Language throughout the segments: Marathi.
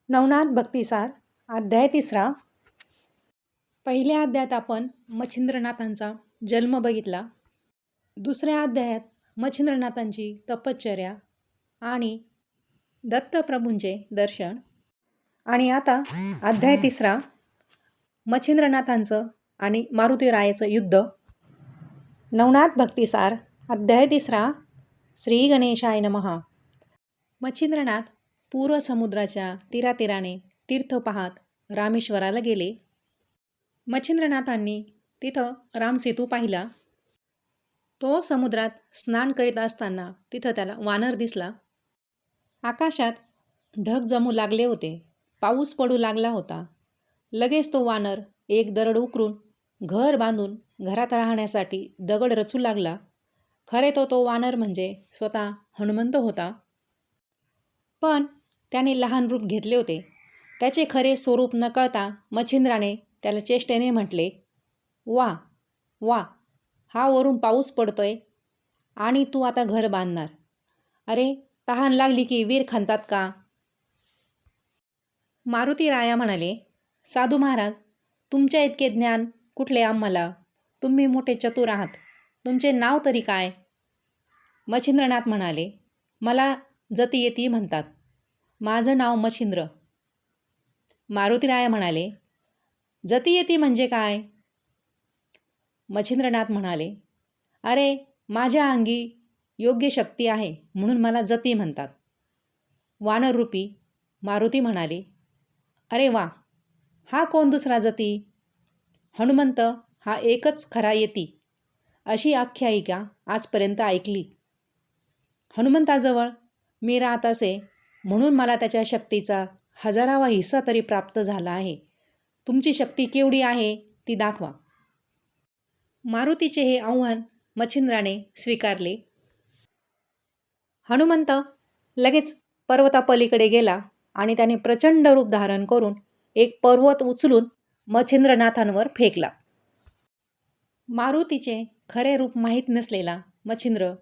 नवनाथ भक्तिसार अध्याय 3. पहिल्या अध्यायात आपण मच्छिंद्रनाथांचा जन्म बघितला. दुसऱ्या अध्यायात मच्छिंद्रनाथांची तपश्चर्या आणि दत्तप्रभूंचे दर्शन. आणि आता अध्याय 3 मच्छिंद्रनाथांचं आणि मारुतीरायाचं युद्ध. नवनाथ भक्तिसार अध्याय 3. श्री गणेशाय नमः. मच्छिंद्रनाथ पूर्व समुद्राच्या तीरातीराने तीर्थ पाहत रामेश्वराला गेले. मच्छिंद्रनाथांनी तिथं रामसेतू पाहिला. तो समुद्रात स्नान करीत असताना तिथं त्याला वानर दिसला. आकाशात ढग जमू लागले होते. पाऊस पडू लागला होता. लगेच तो वानर एक दरड उकरून घर बांधून घरात राहण्यासाठी दगड रचू लागला. खरे तो वानर म्हणजे स्वतः हनुमंत होता. पण त्याने लहान रूप घेतले होते. त्याचे खरे स्वरूप न कळता मच्छिंद्राने त्याला चेष्टेने म्हटले, वा वा, हा वरून पाऊस पडतोय आणि तू आता घर बांधणार. अरे, तहान लागली की वीर खणतात का? मारुतीराया म्हणाले, साधू महाराज, तुमच्या इतके ज्ञान कुठले आम्हाला? तुम्ही मोठे चतुर आहात. तुमचे नाव तरी काय? मच्छिंद्रनाथ म्हणाले, मला जतियती म्हणतात. माझं नाव मच्छिंद्र. मारुतीराया म्हणाले, जतियती म्हणजे काय? मच्छिंद्रनाथ म्हणाले, अरे, माझ्या अंगी योग्य शक्ती आहे म्हणून मला जती म्हणतात. वानररूपी मारुती म्हणाले, अरे वा, हा कोण दुसरा जती? हनुमंत हा एकच खरा यती, अशी आख्यायिका आजपर्यंत ऐकली. हनुमंताजवळ मी राहत असे म्हणून मला त्याच्या शक्तीचा 1000वा हिस्सा तरी प्राप्त झाला आहे. तुमची शक्ती केवढी आहे ती दाखवा. मारुतीचे हे आव्हान मच्छिंद्राने स्वीकारले. हनुमंत लगेच पर्वतापलीकडे गेला आणि त्याने प्रचंड रूप धारण करून एक पर्वत उचलून मच्छिंद्रनाथांवर फेकला. मारुतीचे खरे रूप माहीत नसलेला मच्छिंद्र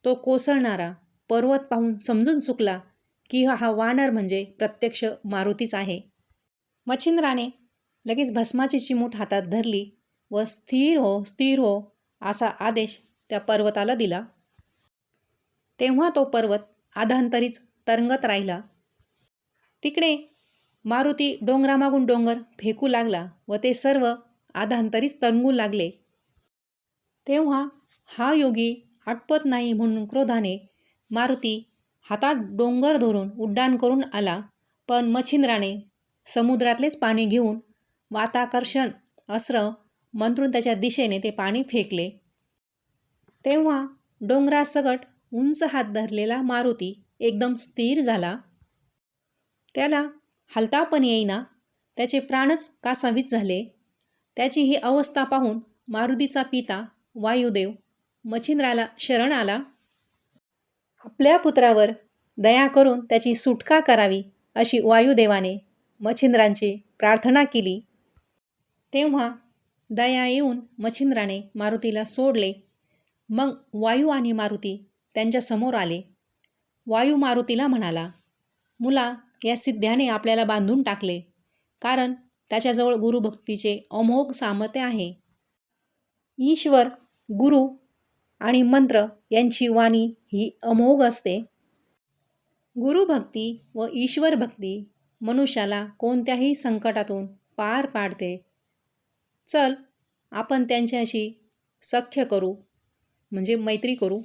तो कोसळणारा पर्वत पाहून समजून चुकला की हा वानर म्हणजे प्रत्यक्ष मारुतीच आहे. मच्छिंद्राने लगेच भस्माची चिमूट हातात धरली व स्थिर हो, स्थिर हो असा आदेश त्या पर्वताला दिला. तेव्हा तो पर्वत आधांतरीच तरंगत राहिला. तिकडे मारुती डोंगरामागून डोंगर फेकू लागला व ते सर्व आधांतरीच तरंगू लागले. तेव्हा हा योगी आटपत नाही म्हणून क्रोधाने मारुती हातात डोंगर धरून उड्डाण करून आला. पण मच्छिंद्राने समुद्रातलेच पाणी घेऊन वाताकर्षण अस्त्र मंत्रून त्याच्या दिशेने ते पाणी फेकले. तेव्हा डोंगरासकट उंच हात धरलेला मारुती एकदम स्थिर झाला. त्याला हलता पण येईना. त्याचे प्राणच कासावीस झाले. त्याची ही अवस्था पाहून मारुतीचा पिता वायुदेव मच्छिंद्राला शरण आला. आपल्या पुत्रावर दया करून त्याची सुटका करावी अशी वायुदेवाने मच्छिंद्रांची प्रार्थना केली. तेव्हा दया येऊन मच्छिंद्राने मारुतीला सोडले. मग वायू आणि मारुती त्यांच्या समोर आले. वायू मारुतीला म्हणाला, मुला, या सिद्ध्याने आपल्याला बांधून टाकले, कारण त्याच्याजवळ गुरुभक्तीचे अमोघ सामर्थ्य आहे. ईश्वर, गुरु आणि मंत्र यांची वाणी ही अमोघ असते. गुरुभक्ती व ईश्वर भक्ती मनुष्याला कोणत्याही संकटातून पार पाडते. चल, आपण त्यांच्याशी सख्य करू, म्हणजे मैत्री करू.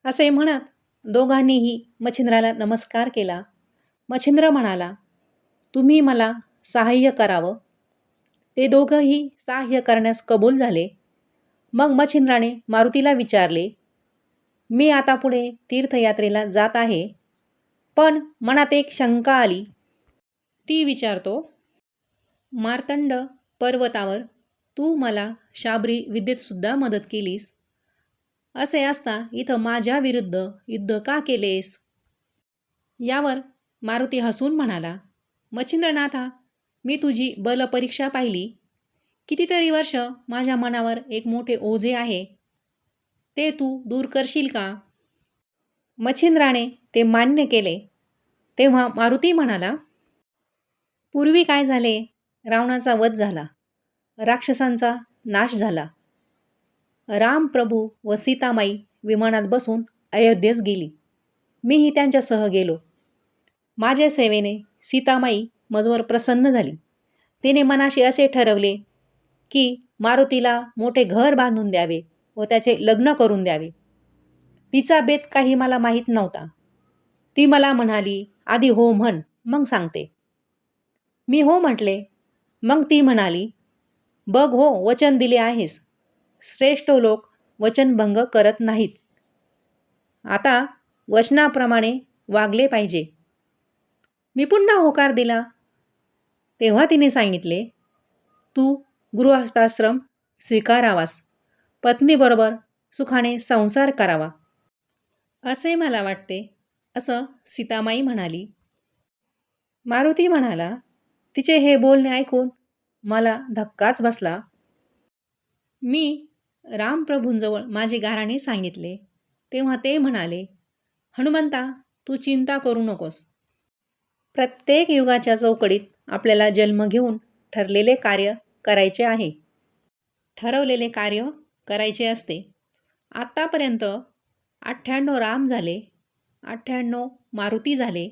असे म्हणत दोघांनीही मच्छिंद्राला नमस्कार केला. मच्छिंद्र म्हणाला, तुम्ही मला सहाय्य करावं. ते दोघंही सहाय्य करण्यास कबूल झाले. मग मच्छिंद्राने मारुतीला विचारले, मी आता पुढे तीर्थयात्रेला जात आहे, पण मनात एक शंका आली. ती विचारतो, मार्तंड पर्वतावर तू मला शाबरी विद्येत सुद्धा मदत केलीस. असे असता इथं माझ्या विरुद्ध युद्ध का केलेस? यावर मारुती हसून म्हणाला, मच्छिंद्रनाथा, मी तुझी बलपरीक्षा पाहिली. कितीतरी वर्ष माझ्या मनावर एक मोठे ओझे आहे. ते तू दूर करशील का? मच्छिंद्राने ते मान्य केले. तेव्हा मारुती म्हणाला, पूर्वी काय झाले? रावणाचा वध झाला. राक्षसांचा नाश झाला. राम प्रभू व सीतामाई विमानात बसून अयोध्येस गेली. मीही त्यांच्यासह गेलो. माझ्या सेवेने सीतामाई मजवर प्रसन्न झाली. तिने मनाशी असे ठरवले की मारुतीला मोठे घर बांधून द्यावे व त्याचे लग्न करून द्यावे. तिचा बेत काही मला माहीत नव्हता. ती मला म्हणाली, आधी हो म्हण, मग सांगते. मी हो म्हटले. मग ती म्हणाली, बघ हो, वचन दिले आहेस. श्रेष्ठ लोक वचनभंग करत नाहीत. आता वचनाप्रमाणे वागले पाहिजे. मी पुन्हा होकार दिला. तेव्हा तिने सांगितले, तू गृहस्थाश्रम स्वीकारावास, पत्नीबरोबर सुखाने संसार करावा, असे मला वाटते, असं सीतामाई म्हणाली. मारुती म्हणाला, तिचे हे बोलणे ऐकून मला धक्काच बसला. मी रामप्रभूंजवळ माझे गाऱ्हाणे सांगितले. तेव्हा ते म्हणाले, हनुमंता, तू चिंता करू नकोस. प्रत्येक युगाच्या चौकडीत आपल्याला जन्म घेऊन ठरलेले कार्य करायचे आहे. ठरवलेले कार्य करायचे असते. आत्तापर्यंत 98 राम झाले, 98 मारुती झाले.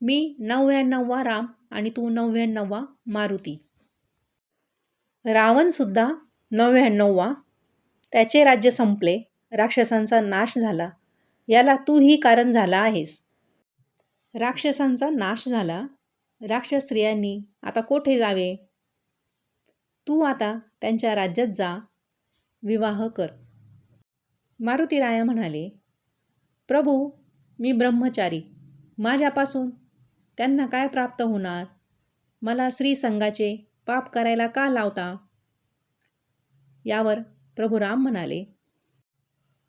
मी 99वा राम आणि तू 99वा मारुती. रावणसुद्धा 99वा. त्याचे राज्य संपले, राक्षसांचा नाश झाला. याला तूही कारण झाला आहेस. राक्षसांचा नाश झाला. राक्षस स्त्रियांनी आता कोठे जावे? तू आता त्यांच्या राज्यात जा, विवाह कर. मारुतीराया म्हणाले, प्रभू, मी ब्रह्मचारी. माझ्यापासून त्यांना काय प्राप्त होणार? मला स्त्रीसंगाचे पाप करायला का लावता? यावर प्रभू राम म्हणाले,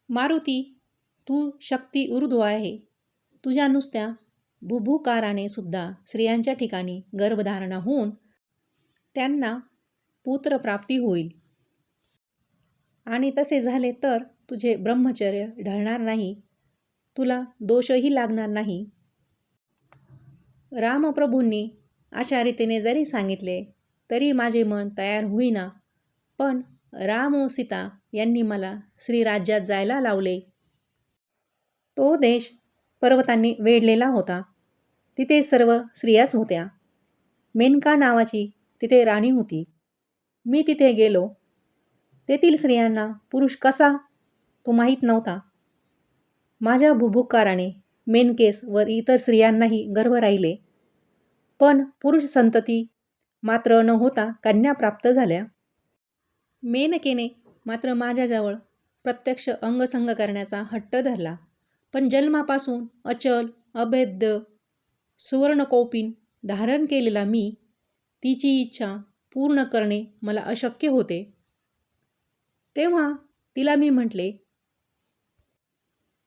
मारुती, तू शक्ती ऊर्ध्व आहे. तुझ्या नुसत्या बुभुकाराने सुद्धा स्त्रियांच्या ठिकाणी गर्भधारणा होऊन त्यांना पुत्रप्राप्ती होईल. आणि तसे झाले तर तुझे ब्रह्मचर्य ढळणार नाही, तुला दोषही लागणार नाही. रामप्रभूंनी अशा रीतीने जरी सांगितले तरी माझे मन तयार होईना. पण राम व सीता यांनी मला श्रीराज्यात जायला लावले. तो देश पर्वतांनी वेढलेला होता. तिथे सर्व स्त्रियाच होत्या. मेनका नावाची तिथे राणी होती. मी तिथे गेलो. तेथील स्त्रियांना पुरुष कसा तो माहीत नव्हता. माझ्या बुभुकाराने मेनकेस व इतर स्त्रियांनाही गर्भ राहिले. पण पुरुष संतती मात्र न होता कन्या प्राप्त झाल्या. मेनकेने मात्र माझ्याजवळ प्रत्यक्ष अंगसंग करण्याचा हट्ट धरला. पण जन्मापासून अचल, अभेद्य, सुवर्णकौपीन धारण केलेला मी, तिची इच्छा पूर्ण करणे मला अशक्य होते. तेव्हा तिला मी म्हटले,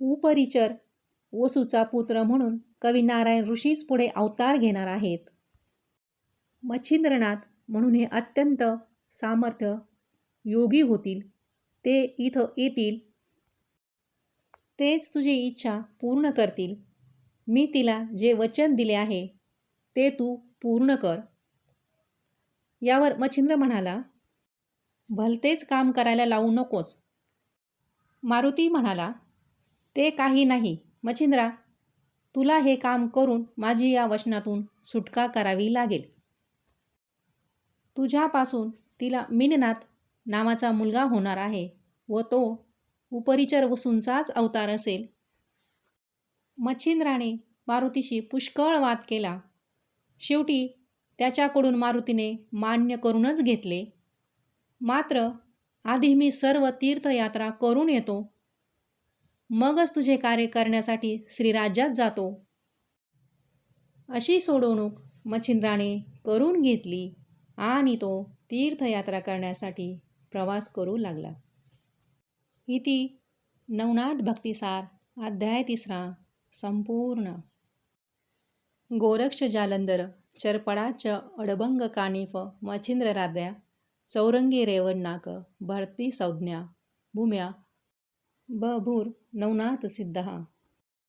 उपरिचर वसूचा पुत्र म्हणून कवी नारायण ऋषीच पुढे अवतार घेणार आहेत. मच्छिंद्रनाथ म्हणून हे अत्यंत सामर्थ्य योगी होतील. ते इथं येतील. तेच तुझी इच्छा पूर्ण करतील. मी तिला जे वचन दिले आहे ते तू पूर्ण कर. यावर मच्छिंद्र म्हणाला, भलतेच काम करायला लावू नकोस. मारुती म्हणाला, ते काही नाही मच्छिंद्रा, तुला हे काम करून माझी या वचनातून सुटका करावी लागेल. तुझ्यापासून तिला मिननाथ नावाचा मुलगा होणार आहे व तो उपरिचर वसूंचाच अवतार असेल. मच्छिंद्राने मारुतीशी पुष्कळ वाद केला. शेवटी त्याच्याकडून मारुतीने मान्य करूनच घेतले. मात्र आधी मी सर्व तीर्थयात्रा करून येतो, मगच तुझे कार्य करण्यासाठी श्रीराज्यात जातो. अशी सोडवणूक मच्छिंद्राने करून घेतली आणि तो तीर्थयात्रा करण्यासाठी प्रवास करू लागला. इति नवनाथ भक्तिसार अध्याय 3 संपूर्ण. गोरक्ष जालंधर चरपडाच अडबंग कानिफ मच्छिंद्रराध्या चौरंगी रेवणनाक भरती संज्ञा भूम्या बभूर नवनाथ सिद्ध